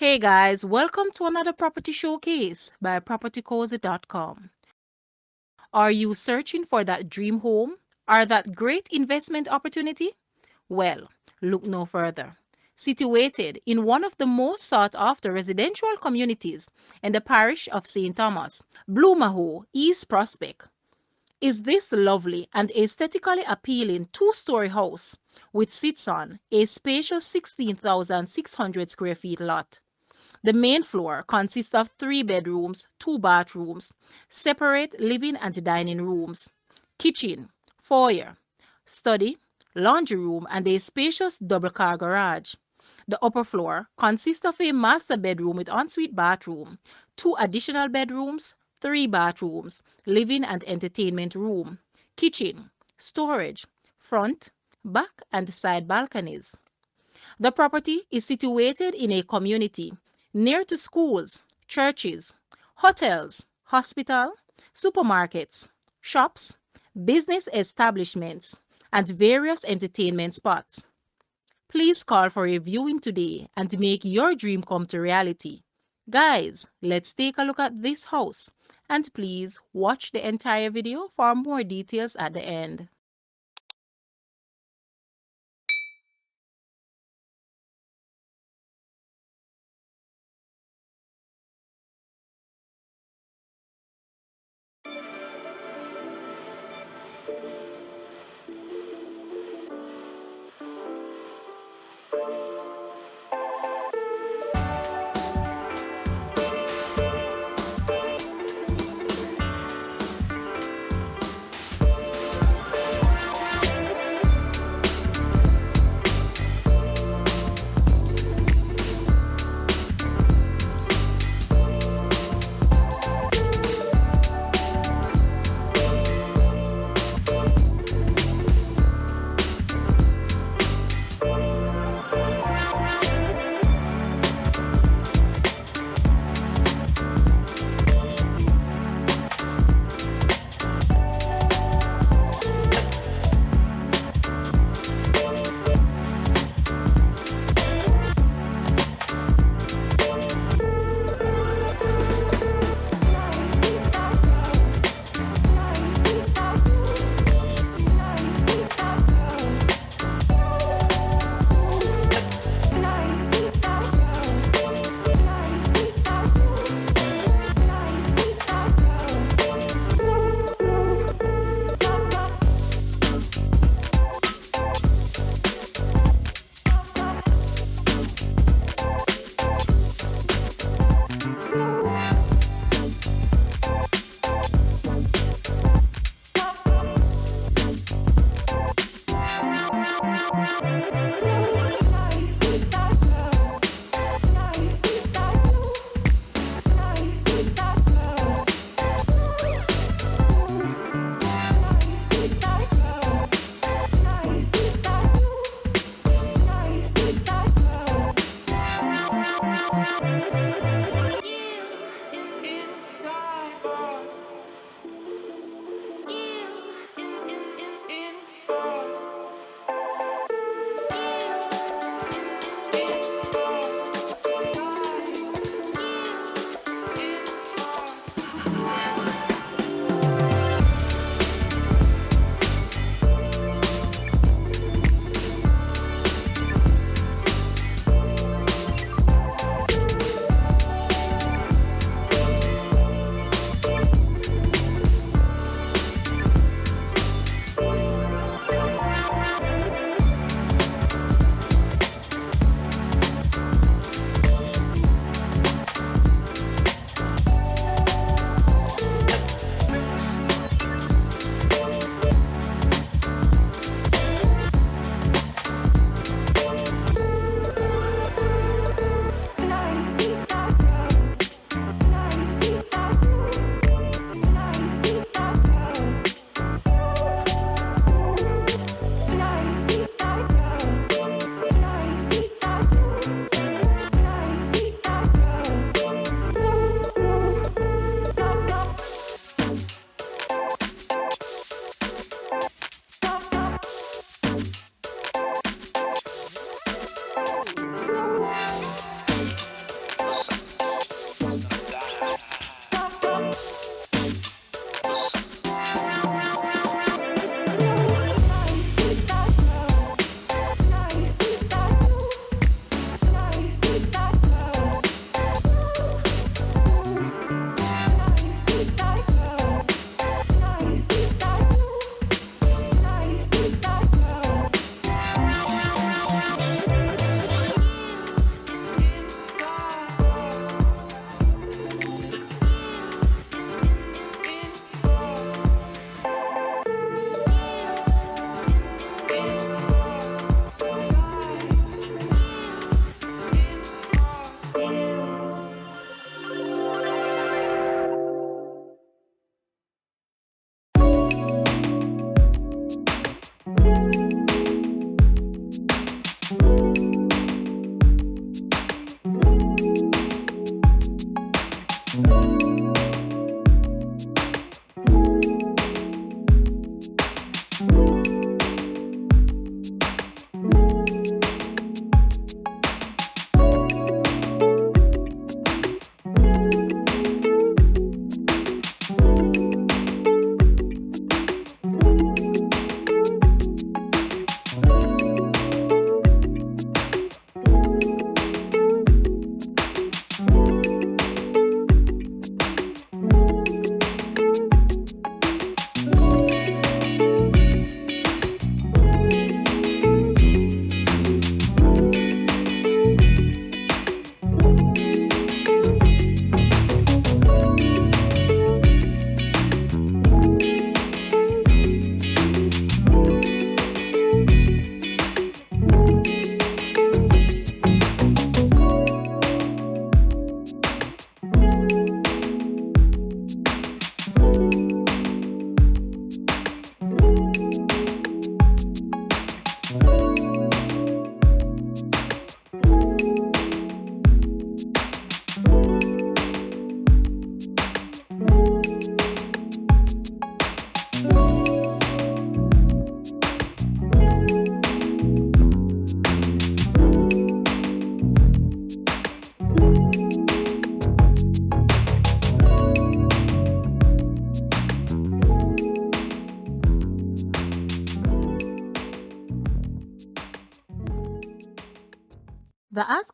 Hey guys, welcome to another property showcase by propertycozy.com. Are you searching for that dream home or that great investment opportunity? Well, look no further. Situated in one of the most sought after residential communities in the parish of St. Thomas, Blue Mahoe, East Prospect, is this lovely and aesthetically appealing two-story house which sits on a spacious 16,600 square feet lot. The main floor consists of 3 bedrooms, 2 bathrooms, separate living and dining rooms, kitchen, foyer, study, laundry room, and a spacious double-car garage. The upper floor consists of a master bedroom with ensuite bathroom, 2 additional bedrooms, 3 bathrooms, living and entertainment room, kitchen, storage, front, back, and side balconies. The property is situated in a community near to schools, churches, hotels, hospital, supermarkets, shops, business establishments, and various entertainment spots. Please call for a viewing today and make your dream come to reality. Guys, let's take a look at this house and please watch the entire video for more details at the end.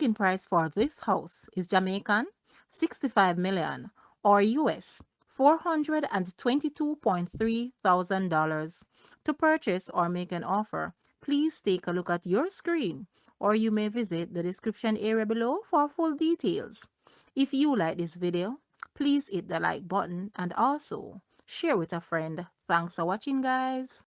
asking price for this house is Jamaican 65 million or US $422.3 thousand. To purchase or make an offer, please take a look at your screen or you may visit the description area below for full details. If you like this video, please hit the like button and also share with a friend. Thanks for watching, guys.